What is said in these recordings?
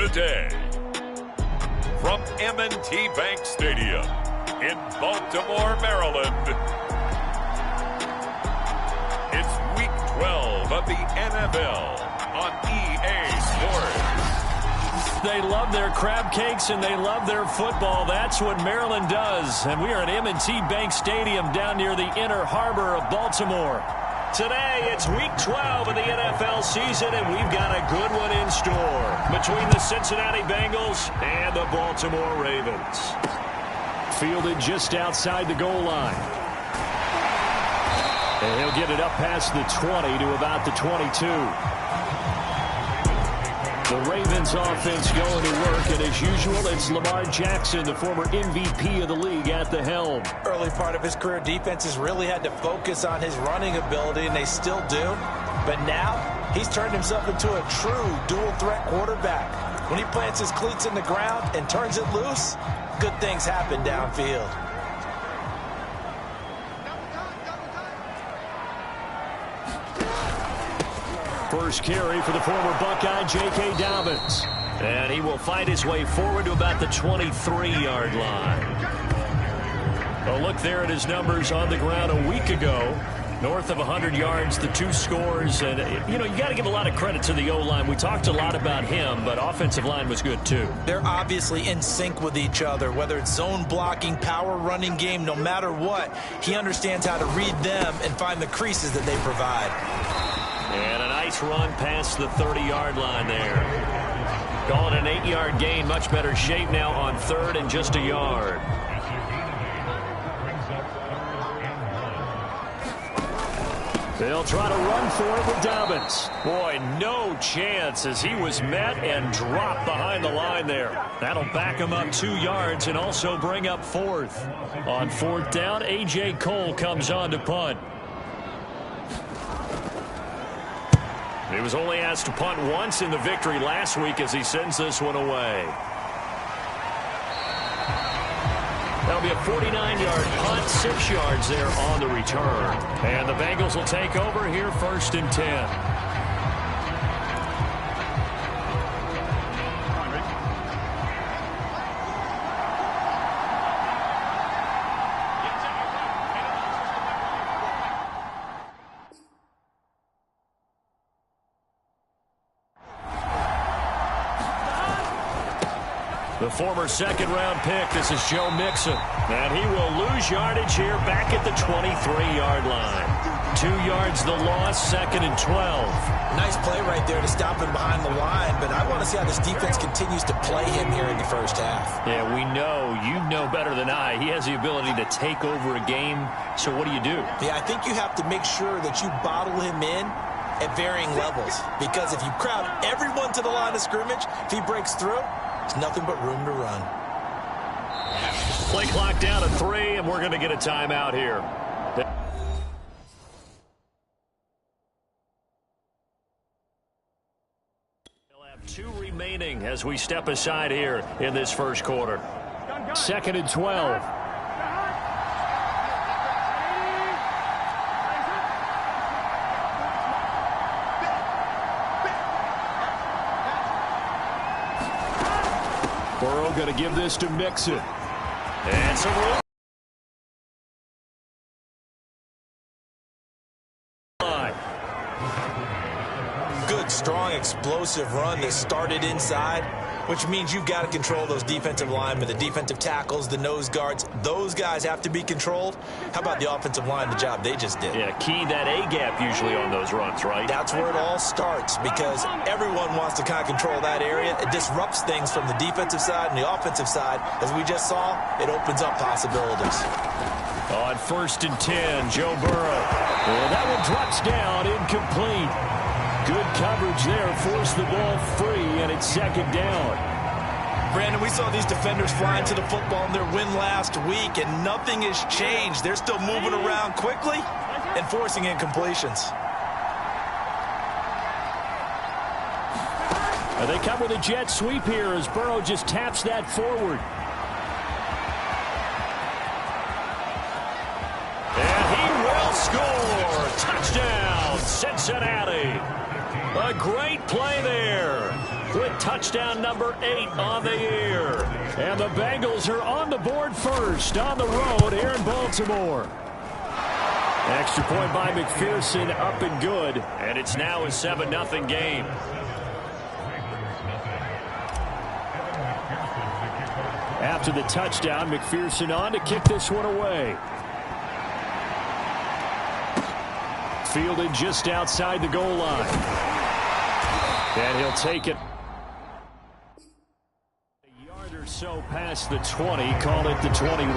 the day. From M&T Bank Stadium in Baltimore, Maryland, it's Week 12 of the NFL on EA Sports. They love their crab cakes and they love their football. That's what Maryland does. And we are at M&T Bank Stadium down near the Inner Harbor of Baltimore. Today, it's Week 12 of the NFL season, and we've got a good one in store between the Cincinnati Bengals and the Baltimore Ravens. Fielded just outside the goal line. And he'll get it up past the 20 to about the 22. The Ravens offense going to work, and as usual, it's Lamar Jackson, the former MVP of the league, at the helm. Early part of his career, defenses really had to focus on his running ability, and they still do. But now, he's turned himself into a true dual-threat quarterback. When he plants his cleats in the ground and turns it loose, good things happen downfield. First carry for the former Buckeye, J.K. Dobbins. And he will find his way forward to about the 23-yard line. A look there at his numbers on the ground a week ago. North of 100 yards, the 2 scores. And, you know, you got to give a lot of credit to the O-line. We talked a lot about him, but offensive line was good, too. They're obviously in sync with each other, whether it's zone blocking, power running game, no matter what. He understands how to read them and find the creases that they provide. And a nice run past the 30-yard line there. Calling an 8-yard gain. Much better shape now on 3rd and just a yard. They'll try to run for it with Dobbins. Boy, no chance as he was met and dropped behind the line there. That'll back him up 2 yards and also bring up 4th. On 4th down, A.J. Cole comes on to punt. He was only asked to punt once in the victory last week as he sends this one away. That'll be a 49-yard punt, 6 yards there on the return. And the Bengals will take over here 1st and 10. The former second-round pick, this is Joe Mixon. And he will lose yardage here back at the 23-yard line. 2 yards the loss, 2nd and 12. Nice play right there to stop him behind the line, but I want to see how this defense continues to play him here in the first half. Yeah, we know, you know better than I, he has the ability to take over a game, so what do you do? Yeah, I think you have to make sure that you bottle him in at varying levels, because if you crowd everyone to the line of scrimmage, if he breaks through, there's nothing but room to run. Play clock down to 3, and we're going to get a timeout here. They'll have 2 remaining as we step aside here in this first quarter. 2nd and 12. Burrow going to give this to Mixon. And some room. Good, strong, explosive run that started inside, which means you've got to control those defensive linemen, the defensive tackles, the nose guards. Those guys have to be controlled. How about the offensive line, the job they just did? Yeah, key that A-gap usually on those runs, right? That's where it all starts, because everyone wants to kind of control that area. It disrupts things from the defensive side and the offensive side. As we just saw, it opens up possibilities. On 1st and 10, Joe Burrow. Well, that one drops down, incomplete. Good coverage there, forced the ball free, and it's 2nd down. Brandon, we saw these defenders flying to the football in their win last week, and nothing has changed. They're still moving around quickly and forcing incompletions. And they cover the jet sweep here as Burrow just taps that forward. And he will score. Touchdown, Cincinnati. A great play there. with touchdown number 8 on the year. And the Bengals are on the board first on the road here in Baltimore. Extra point by McPherson, up and good. And it's now a 7-0 game. After the touchdown, McPherson on to kick this one away. Fielded just outside the goal line. And he'll take it. A yard or so past the 20, call it the 21.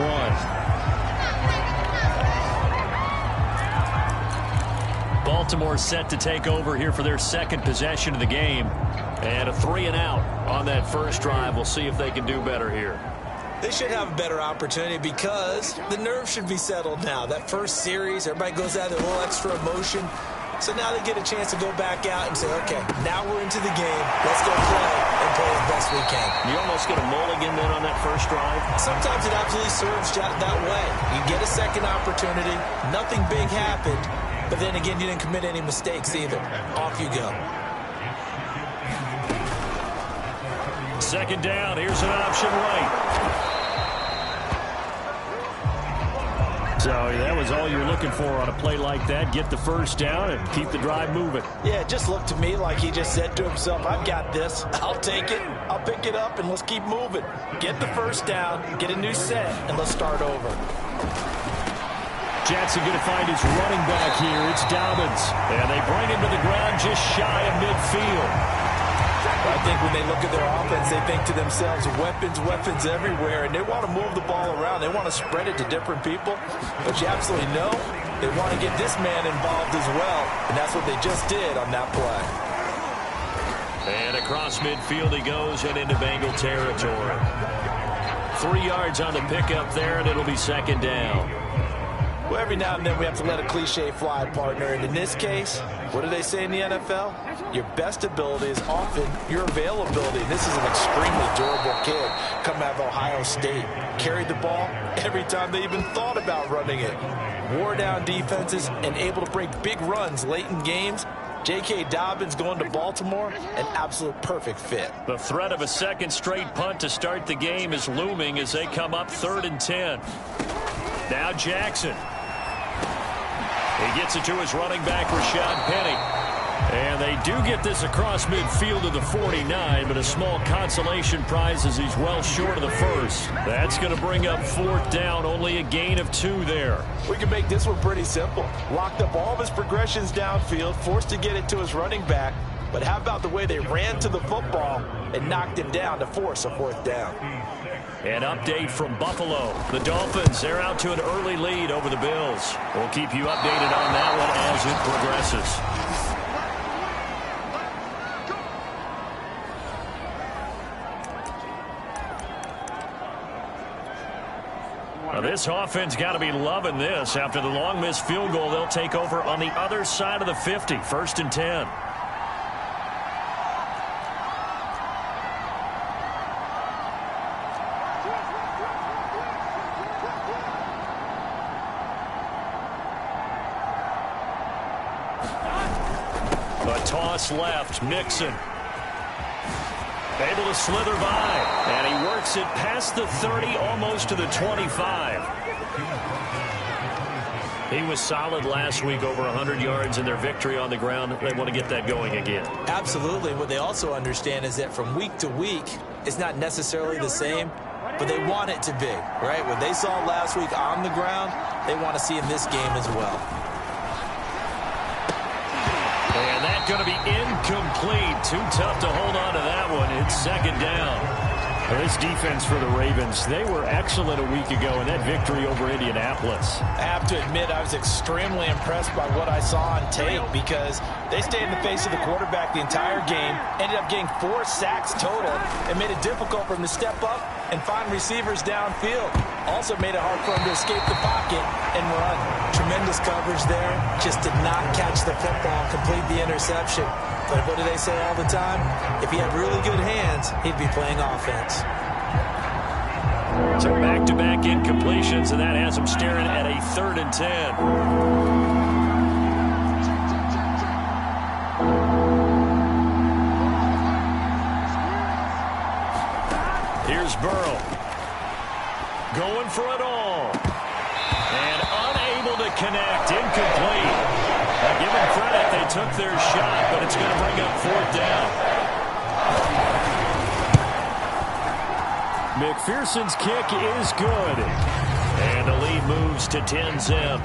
Baltimore set to take over here for their second possession of the game. And a 3-and-out on that first drive. We'll see if they can do better here. They should have a better opportunity because the nerves should be settled now. That first series, everybody goes out with a little extra emotion. So now they get a chance to go back out and say, okay, now we're into the game. Let's go play and play as best we can. You almost get a mulligan then on that first drive? Sometimes it absolutely serves that way. You get a second opportunity. Nothing big happened. But then again, you didn't commit any mistakes either. Off you go. Second down. Here's an option right. So that was all you're looking for on a play like that. Get the first down and keep the drive moving. Yeah, it just looked to me like he just said to himself, I've got this. I'll take it. I'll pick it up, and let's keep moving. Get the first down, get a new set, and let's start over. Jackson going to find his running back here. It's Dobbins. And they bring him to the ground just shy of midfield. I think when they look at their offense, they think to themselves, weapons everywhere, and they want to move the ball around. They want to spread it to different people, but you absolutely know they want to get this man involved as well, and that's what they just did on that play. And across midfield he goes and into Bengal territory. 3 yards on the pickup there, and it'll be second down. Well, every now and then we have to let a cliche fly, partner. And in this case, what do they say in the NFL? Your best ability is often your availability. This is an extremely durable kid coming out of Ohio State. Carried the ball every time they even thought about running it. Wore down defenses and able to break big runs late in games. J.K. Dobbins going to Baltimore, an absolute perfect fit. The threat of a second straight punt to start the game is looming as they come up 3rd and 10. Now Jackson. He gets it to his running back, Rashad Penny. And they do get this across midfield to the 49, but a small consolation prize as he's well short of the first. That's going to bring up 4th down, only a gain of 2 there. We can make this one pretty simple. Locked up all of his progressions downfield, forced to get it to his running back. But how about the way they ran to the football and knocked him down to force a 4th down? An update from Buffalo. The Dolphins, they're out to an early lead over the Bills. We'll keep you updated on that one as it progresses. Now this offense got to be loving this. After the long missed field goal, they'll take over on the other side of the 50, 1st and 10. Toss left, Mixon. Able to slither by, and he works it past the 30, almost to the 25. He was solid last week, over 100 yards in their victory on the ground. They want to get that going again. Absolutely. What they also understand is that from week to week, it's not necessarily the same, but they want it to be, right? What they saw last week on the ground, they want to see in this game as well. And that's going to be incomplete. Too tough to hold on to that one. It's second down. Well, this defense for the Ravens, they were excellent a week ago in that victory over Indianapolis. I have to admit, I was extremely impressed by what I saw on tape because they stayed in the face of the quarterback the entire game, ended up getting 4 sacks total, and made it difficult for him to step up and find receivers downfield. Also made it hard for him to escape the pocket and run. Tremendous coverage there. Just did not catch the football, complete the interception. But what do they say all the time? If he had really good hands, he'd be playing offense. So back-to-back incompletions, and that has him staring at a 3rd and 10. Burrow. Going for it all. And unable to connect. Incomplete. Now give them credit. They took their shot, but it's going to bring up fourth down. McPherson's kick is good. And the lead moves to 10-zip.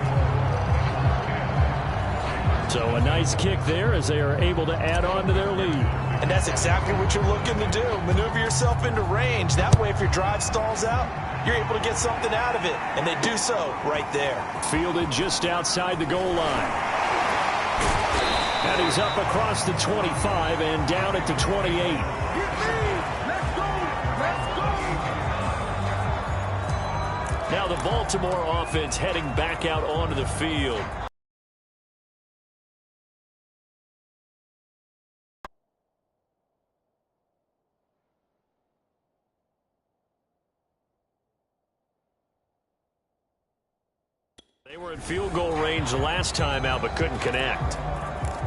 So a nice kick there as they are able to add on to their lead. And that's exactly what you're looking to do. Maneuver yourself into range. That way, if your drive stalls out, you're able to get something out of it. And they do so right there. Fielded just outside the goal line. And he's up across the 25 and down at the 28. Now the Baltimore offense heading back out onto the field. They were in field goal range the last time out, but couldn't connect.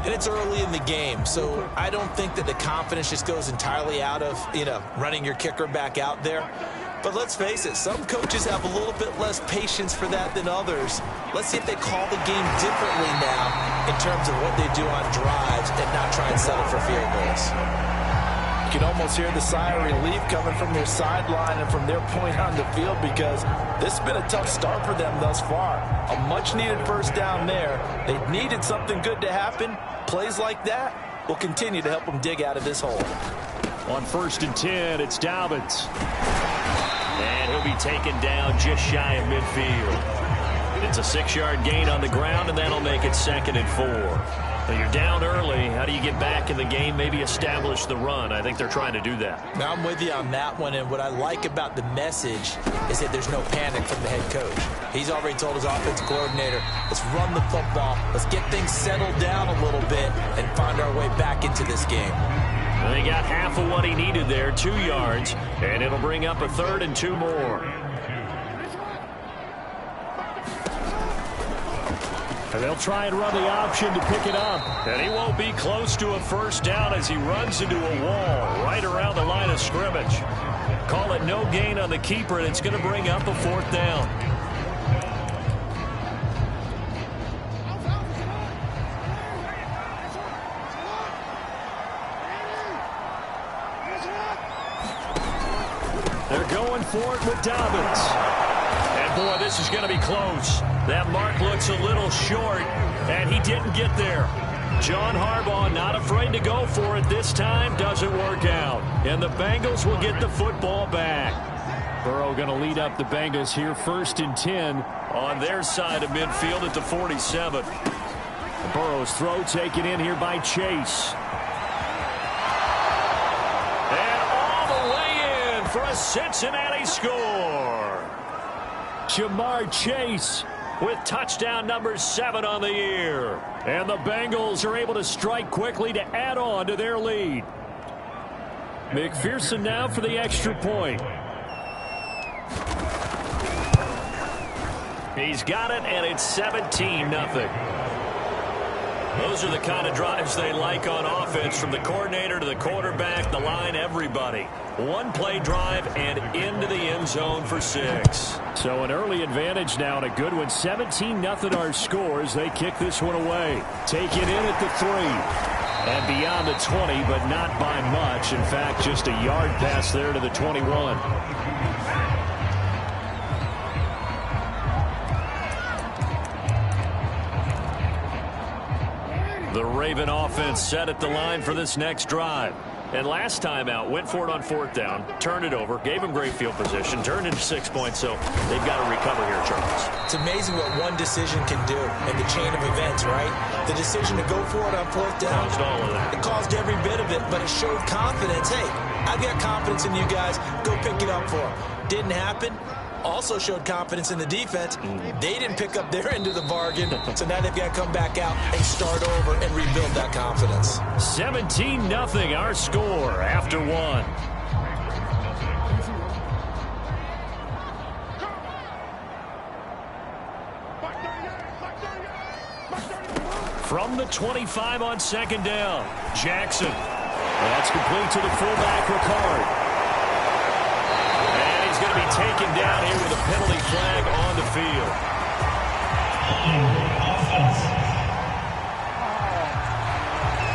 And it's early in the game, so I don't think that the confidence just goes entirely out of, running your kicker back out there. But let's face it, some coaches have a little bit less patience for that than others. Let's see if they call the game differently now in terms of what they do on drives and not try and settle for field goals. You can almost hear the sigh of relief coming from their sideline and from their point on the field because this has been a tough start for them thus far. A much-needed first down there. They needed something good to happen. Plays like that will continue to help them dig out of this hole. On 1st and 10, it's Dobbins. And he'll be taken down just shy of midfield. It's a 6-yard gain on the ground, and that'll make it 2nd and 4. Now you're down early. How do you get back in the game, maybe establish the run? I think they're trying to do that. Now I'm with you on that one, and what I like about the message is that there's no panic from the head coach. He's already told his offensive coordinator, let's run the football, let's get things settled down a little bit, and find our way back into this game. And they got half of what he needed there, 2 yards, and it'll bring up a 3rd and 2 more. And they'll try and run the option to pick it up. And he won't be close to a first down as he runs into a wall right around the line of scrimmage. Call it no gain on the keeper, and it's going to bring up a 4th down. They're going for it with Dobbins. And, boy, this is going to be close. That mark looks a little short, and he didn't get there. John Harbaugh not afraid to go for it this time. Doesn't work out. And the Bengals will get the football back. Burrow going to lead up the Bengals here, 1st and 10 on their side of midfield at the 47. Burrow's throw taken in here by Chase. And all the way in for a Cincinnati score. Jamar Chase with touchdown number 7 on the year. And the Bengals are able to strike quickly to add on to their lead. McPherson now for the extra point. He's got it, and it's 17-0. Those are the kind of drives they like on offense, from the coordinator to the quarterback, the line, everybody. One-play drive and into the end zone for 6. So an early advantage now, and a good one. 17-0 our scores. They kick this one away. Take it in at the 3. And beyond the 20, but not by much. In fact, just a yard pass there to the 21. The Raven offense set at the line for this next drive. And last time out, went for it on 4th down, turned it over, gave him great field position, turned into 6 points, so they've got to recover here, Charles. It's amazing what one decision can do in the chain of events, right? The decision to go for it on 4th down. Caused all of that. It caused every bit of it, but it showed confidence. Hey, I've got confidence in you guys. Go pick it up for them. Didn't happen. Also showed confidence in the defense. They didn't pick up their end of the bargain, so now they've got to come back out and start over and rebuild that confidence. 17-0 our score after 1. From the 25 on 2nd down, Jackson. That's complete to the fullback, Ricard. taken down here with a penalty flag on the field.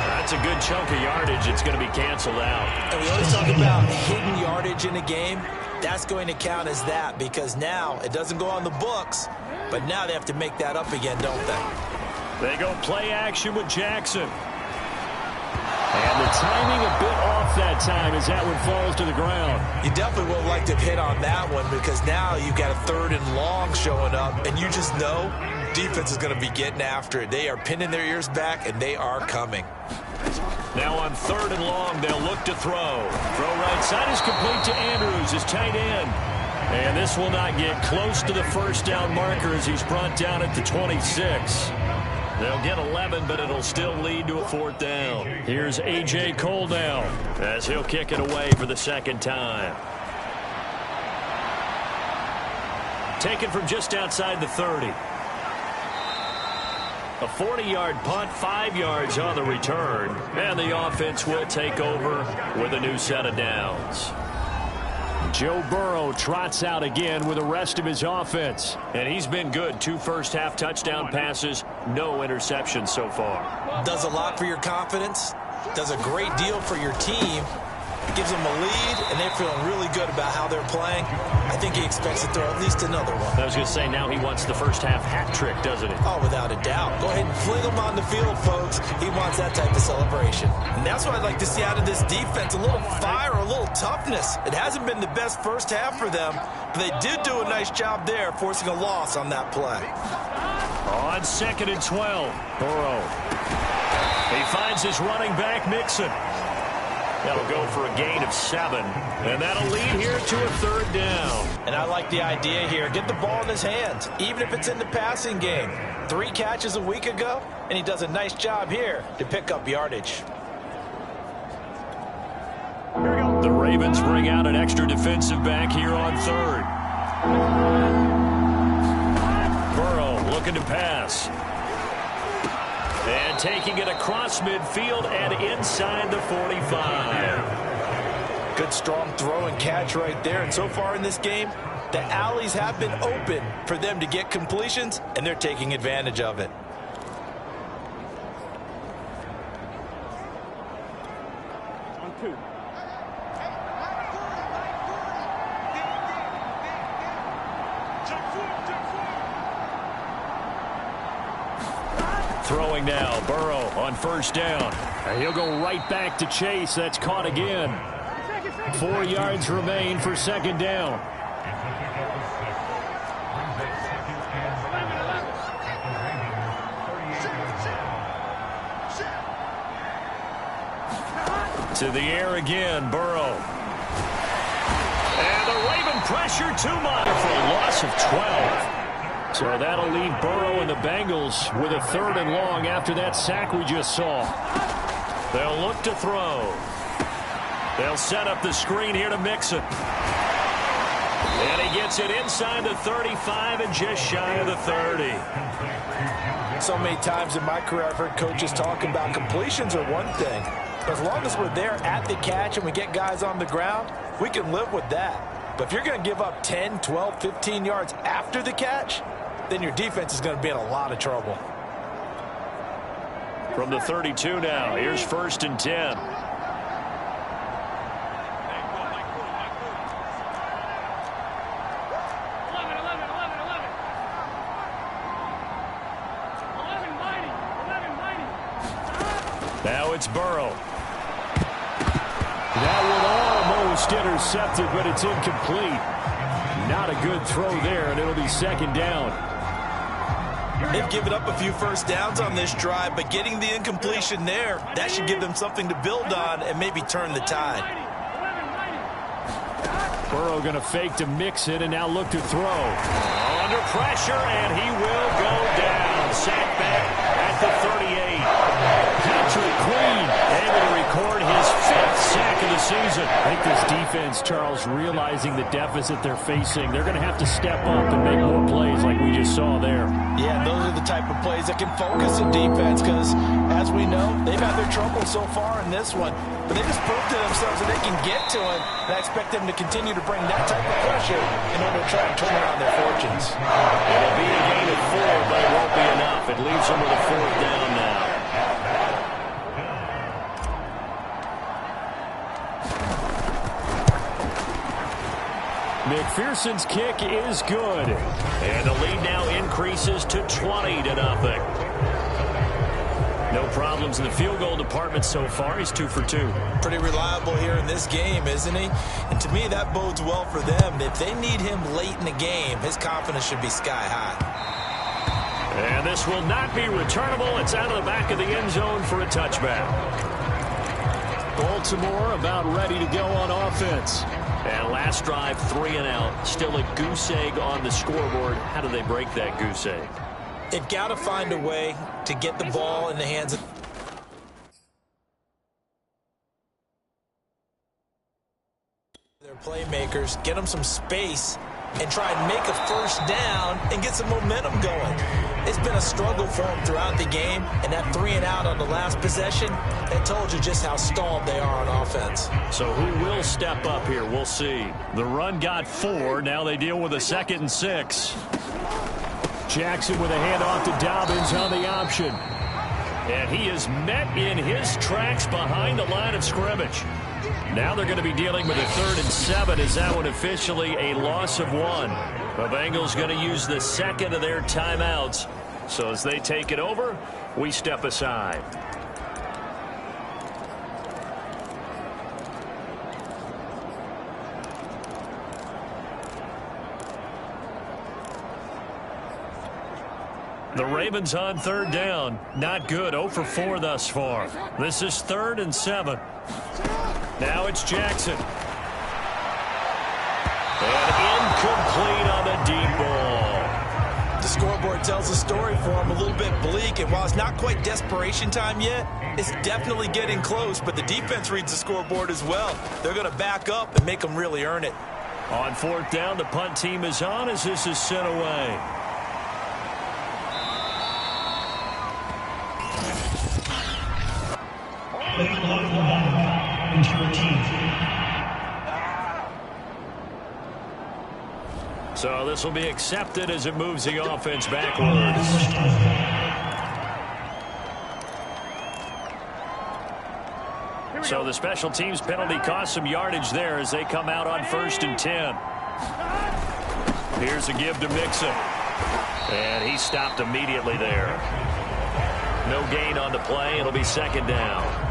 That's a good chunk of yardage. It's going to be canceled out. And we always talk about hidden yardage in a game. That's going to count as that because now it doesn't go on the books, but now they have to make that up again, don't they? They go play action with Jackson. And the timing a bit off that time as that one falls to the ground. You definitely would have liked to hit on that one because now you've got a 3rd and long showing up, and you just know defense is going to be getting after it. They are pinning their ears back, and they are coming. Now on 3rd and long, they'll look to throw. Throw right side is complete to Andrews, his tight end. And this will not get close to the first down marker as he's brought down at the 26. They'll get 11, but it'll still lead to a 4th down. Here's A.J. Cole now as he'll kick it away for the 2nd time. Taken from just outside the 30. A 40-yard punt, 5 yards on the return. And the offense will take over with a new set of downs. Joe Burrow trots out again with the rest of his offense. And he's been good. 2 first-half touchdown passes, no interceptions so far. Does a lot for your confidence. Does a great deal for your team. Gives them a lead, and they're feeling really good about how they're playing. I think he expects to throw at least another one. I was going to say, now he wants the first-half hat trick, doesn't he? Oh, without a doubt. Go ahead and fling him on the field, folks. He wants that type of celebration. And that's what I'd like to see out of this defense, a little fire, a little toughness. It hasn't been the best first half for them, but they did do a nice job there, forcing a loss on that play. On 2nd and 12, Burrow. He finds his running back, Mixon. That'll go for a gain of 7. And that'll lead here to a 3rd down. And I like the idea here. Get the ball in his hands, even if it's in the passing game. 3 catches a week ago, and he does a nice job here to pick up yardage. The Ravens bring out an extra defensive back here on 3rd. Burrow looking to pass. And taking it across midfield and inside the 45. Good strong throw and catch right there. And so far in this game, the alleys have been open for them to get completions, and they're taking advantage of it. On 2. Throwing now, Burrow on 1st down. And he'll go right back to Chase. That's caught again. 4 yards remain for 2nd down. To the air again, Burrow. And the Raven pressure too much for a loss of 12. So that'll leave Burrow and the Bengals with a 3rd and long after that sack we just saw. They'll look to throw. They'll set up the screen here to Mixon. And he gets it inside the 35 and just shy of the 30. So many times in my career I've heard coaches talking about completions are one thing. But as long as we're there at the catch and we get guys on the ground, we can live with that. But if you're going to give up 10, 12, 15 yards after the catch, then your defense is going to be in a lot of trouble. From the 32 now, here's 1st and 10. Now it's Burrow. That one almost intercepted, but it's incomplete. Not a good throw there, and it'll be 2nd down. They've given up a few first downs on this drive, but getting the incompletion there, that should give them something to build on and maybe turn the tide. Burrow going to fake to Mixon and now look to throw. Under pressure, and he will go down. Sacked back at the 38. Patrick Queen able to record his 5th sack of the season. I think this defense, Charles, realizing the deficit they're facing, they're going to have to step up and make more plays like we just saw there. Yeah, those are the type of plays that can focus the defense because, as we know, they've had their trouble so far in this one. But they just proved to themselves that they can get to it, and I expect them to continue to bring that type of pressure in order to try and turn around their fortunes. It'll be a gain of 4, but it won't be enough. It leaves them with a 4th down now. McPherson's kick is good. And the lead now increases to 20-0. No problems in the field goal department so far. He's 2 for 2. Pretty reliable here in this game, isn't he? And to me, that bodes well for them. If they need him late in the game, his confidence should be sky high. And this will not be returnable. It's out of the back of the end zone for a touchback. Baltimore about ready to go on offense. And last drive, 3 and out. Still a goose egg on the scoreboard. How do they break that goose egg? They've got to find a way to get the ball in the hands of their playmakers, get them some space, and try and make a first down and get some momentum going. It's been a struggle for them throughout the game, and that 3 and out on the last possession, that told you just how stalled they are on offense. So who will step up here? We'll see. The run got 4. Now they deal with a 2nd and 6. Jackson with a handoff to Dobbins on the option. And he is met in his tracks behind the line of scrimmage. Now they're going to be dealing with a 3rd and 7. Is that one officially a loss of 1? The Bengals going to use the 2nd of their timeouts. So as they take it over, we step aside. The Ravens on 3rd down. Not good. 0 for 4 thus far. This is 3rd and 7. Now it's Jackson. And incomplete on the deep ball. The scoreboard tells the story for him, a little bit bleak, and while it's not quite desperation time yet, it's definitely getting close, but the defense reads the scoreboard as well. They're going to back up and make them really earn it. On 4th down, the punt team is on as this is sent away. So this will be accepted as it moves the offense backwards. So the special teams penalty cost some yardage there as they come out on 1st and 10. Here's a give to Mixon. And he stopped immediately there. No gain on the play. It'll be 2nd down.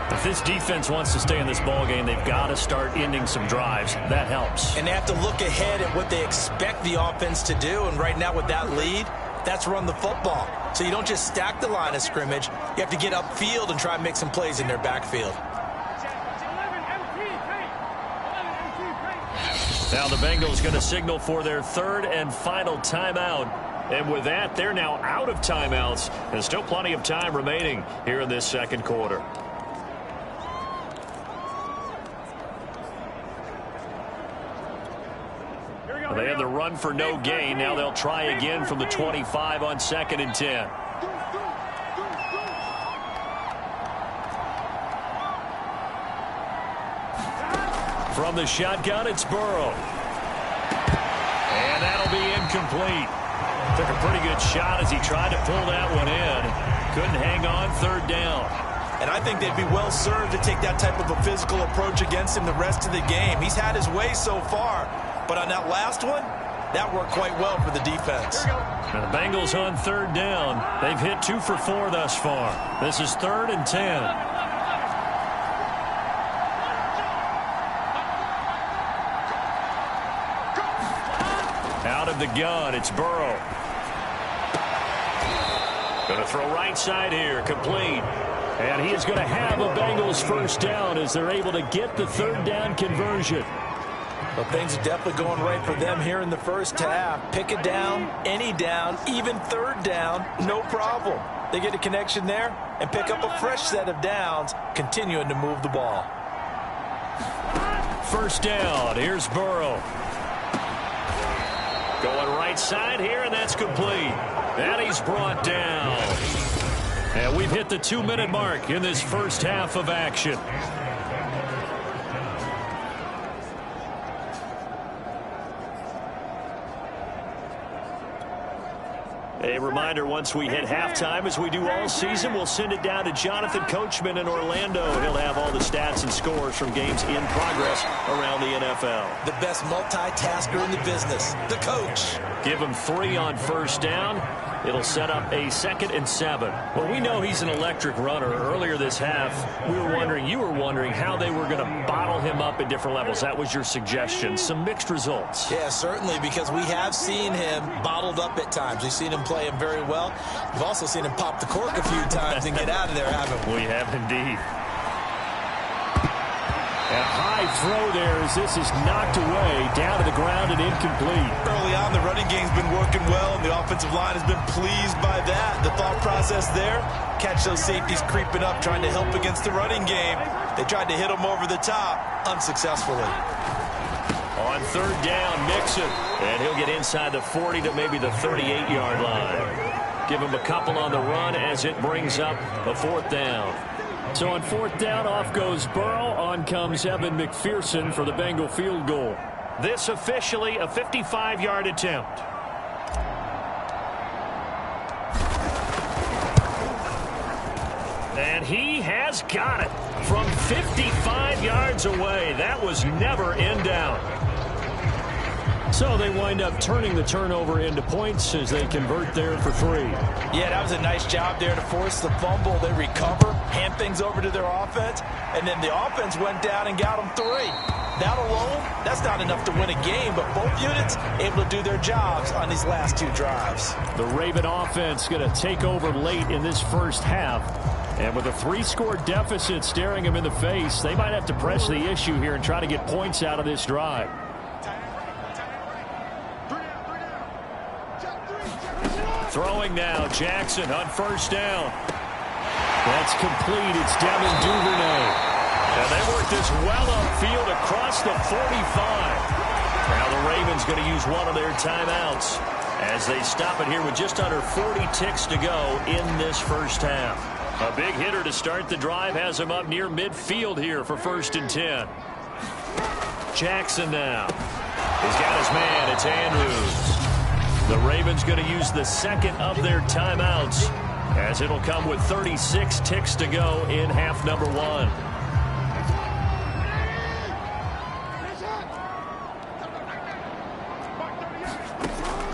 If this defense wants to stay in this ballgame, they've got to start ending some drives. That helps. And they have to look ahead at what they expect the offense to do. And right now with that lead, that's run the football. So you don't just stack the line of scrimmage. You have to get upfield and try and make some plays in their backfield. Now the Bengals going to signal for their 3rd and final timeout. And with that, they're now out of timeouts. There's still plenty of time remaining here in this 2nd quarter. They had the run for no gain. Now they'll try again from the 25 on 2nd and 10. From the shotgun, it's Burrow. And that'll be incomplete. Took a pretty good shot as he tried to pull that one in. Couldn't hang on 3rd down. And I think they'd be well served to take that type of a physical approach against him the rest of the game. He's had his way so far. But on that last one, that worked quite well for the defense. Now the Bengals on 3rd down. They've hit 2 for 4 thus far. This is 3rd and 10. Out of the gun, it's Burrow. Going to throw right side here, complete. And he is going to have a Bengals 1st down as they're able to get the 3rd down conversion. Well, things are definitely going right for them here in the first half. Pick it down, any down, even 3rd down, no problem. They get a connection there and pick up a fresh set of downs, continuing to move the ball. First down. Here's Burrow. Going right side here, and that's complete. And he's brought down. And we've hit the 2-minute mark in this first half of action. A reminder, once we hit halftime, as we do all season, we'll send it down to Jonathan Coachman in Orlando. He'll have all the stats and scores from games in progress around the NFL. The best multitasker in the business, the coach. Give him 3 on first down. It'll set up a 2nd and 7. Well, we know he's an electric runner. Earlier this half, you were wondering how they were going to bottle him up at different levels. That was your suggestion. Some mixed results. Yeah, certainly, because we have seen him bottled up at times. We've seen him play him very well. We've also seen him pop the cork a few times and get out of there, haven't we? We have indeed. A high throw there as this is knocked away, down to the ground and incomplete. Early on, the running game's been working well, and the offensive line has been pleased by that. The thought process there, catch those safeties creeping up, trying to help against the running game. They tried to hit them over the top, unsuccessfully. On third down, Mixon, and he'll get inside the 40 to maybe the 38-yard line. Give him a couple on the run as it brings up a 4th down. So on 4th down, off goes Burrow. On comes Evan McPherson for the Bengal field goal. This officially a 55-yard attempt. And he has got it from 55 yards away. That was never in doubt. So they wind up turning the turnover into points as they convert there for 3. Yeah, that was a nice job there to force the fumble. They recover, hand things over to their offense, and then the offense went down and got them 3. That alone, that's not enough to win a game, but both units able to do their jobs on these last 2 drives. The Raven offense going to take over late in this first half. And with a 3-score deficit staring them in the face, they might have to press the issue here and try to get points out of this drive. Throwing now, Jackson on first down. That's complete. It's Devin Duvernay. And they work this well upfield across the 45. Now the Ravens going to use one of their timeouts as they stop it here with just under 40 ticks to go in this first half. A big hitter to start the drive has him up near midfield here for 1st and 10. Jackson now. He's got his man. It's Andrews. The Ravens going to use the 2nd of their timeouts as it'll come with 36 ticks to go in half number 1.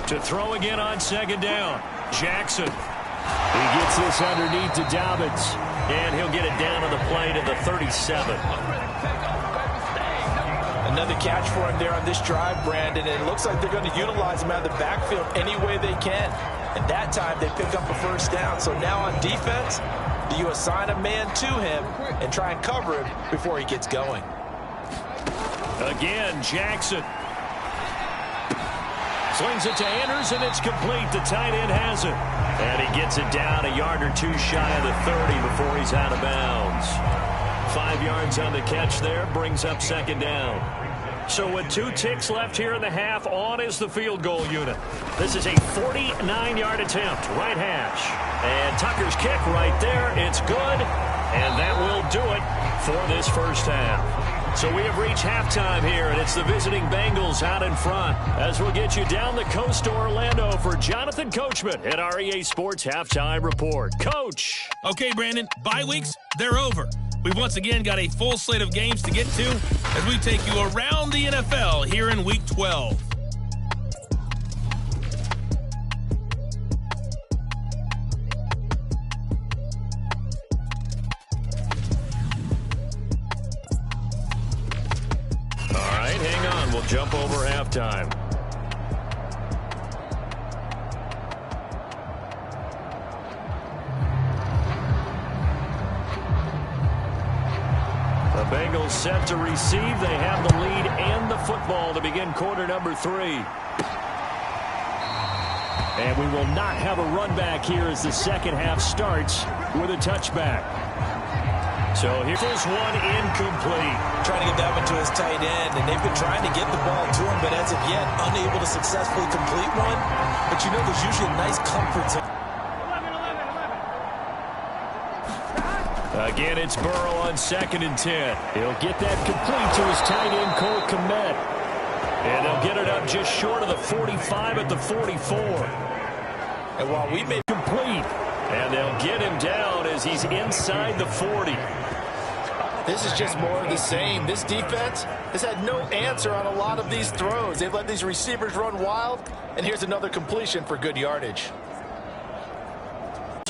To throw again on 2nd down. Jackson. He gets this underneath to Dobbins. And he'll get it down on the play to the 37. Another catch for him there on this drive, Brandon. And it looks like they're going to utilize him out of the backfield any way they can. And that time they pick up a first down. So now on defense, do you assign a man to him and try and cover him before he gets going? Again, Jackson. Slings it to Andrews, and it's complete. The tight end has it. And he gets it down a yard or 2 shy of the 30 before he's out of bounds. 5 yards on the catch there, brings up 2nd down. So with 2 ticks left here in the half, on is the field goal unit. This is a 49-yard attempt, right hash. And Tucker's kick right there, it's good. And that will do it for this first half. So we have reached halftime here, and it's the visiting Bengals out in front as we'll get you down the coast to Orlando for Jonathan Coachman at our EA Sports Halftime Report. Coach. Okay, Brandon, bye weeks, they're over. We've once again got a full slate of games to get to as we take you around the NFL here in Week 12. All right, hang on. We'll jump over halftime. The Bengals set to receive. They have the lead and the football to begin quarter number 3. And we will not have a run back here as the second half starts with a touchback. So here's one incomplete. Trying to get that one to his tight end, and they've been trying to get the ball to him, but as of yet, unable to successfully complete one. But you know, there's usually a nice comfort zone. Again, it's Burrow on 2nd and 10. He'll get that complete to his tight end, Cole Kmet. And they'll get it up just short of the 45 at the 44. And while we may complete, and they'll get him down as he's inside the 40. This is just more of the same. This defense has had no answer on a lot of these throws. They've let these receivers run wild, and here's another completion for good yardage.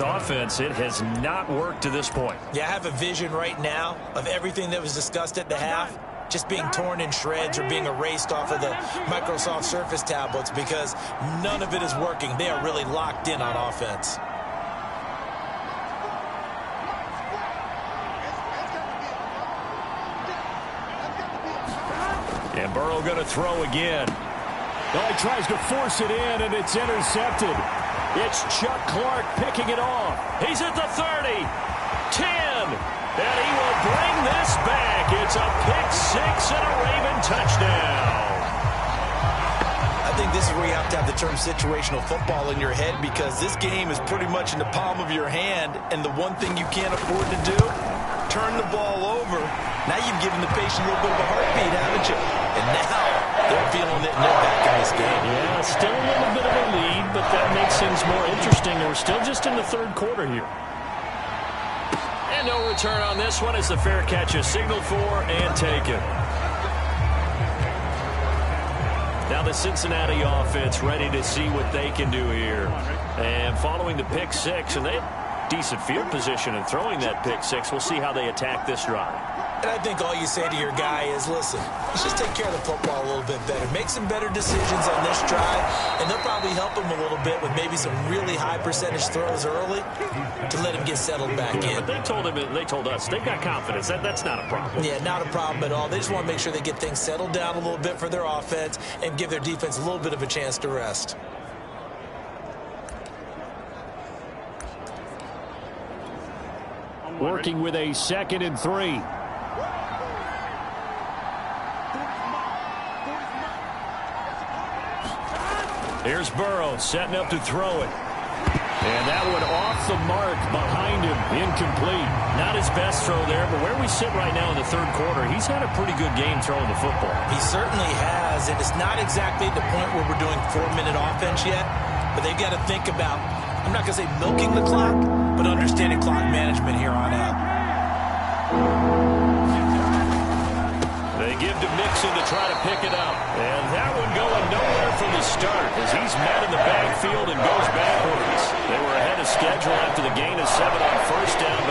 Offense, it has not worked to this point. Yeah, I have a vision right now of everything that was discussed at the half just being torn in shreds or being erased off of the Microsoft Surface tablets because none of it is working. They are really locked in on offense. And Burrow going to throw again. Oh, he tries to force it in, and it's intercepted. It's Chuck Clark picking it off. He's at the 30, 10, and he will bring this back. It's a pick-6 and a Raven touchdown. I think this is where you have to have the term situational football in your head because this game is pretty much in the palm of your hand, and the one thing you can't afford to do, turn the ball over. Now you've given the patient a little bit of a heartbeat, haven't you? And now they're feeling it and they're back in this game. Yeah, still a little bit of a lead, but that makes things more interesting. We're still just in the 3rd quarter here. And no return on this one as the fair catch is signaled for and taken. Now the Cincinnati offense ready to see what they can do here. And following the pick-6, and they have decent field position and throwing that pick-6, we'll see how they attack this drive. And I think all you say to your guy is, listen, let's just take care of the football a little bit better. Make some better decisions on this drive, and they'll probably help him a little bit with maybe some really high percentage throws early to let him get settled back in. But they told us, they've got confidence. That's not a problem. Yeah, not a problem at all. They just want to make sure they get things settled down a little bit for their offense and give their defense a little bit of a chance to rest. Working with a 2nd and 3. Here's Burrow setting up to throw it. And that one off the mark behind him. Incomplete. Not his best throw there, but where we sit right now in the 3rd quarter, he's had a pretty good game throwing the football. He certainly has, and it's not exactly the point where we're doing 4-minute offense yet, but they've got to think about, I'm not going to say milking the clock, but understanding clock management here on out. They give to Mixon to try to pick it up. And that one going nowhere from the start as he's met in the backfield and goes backwards. They were ahead of schedule after the gain of 7 on 1st down.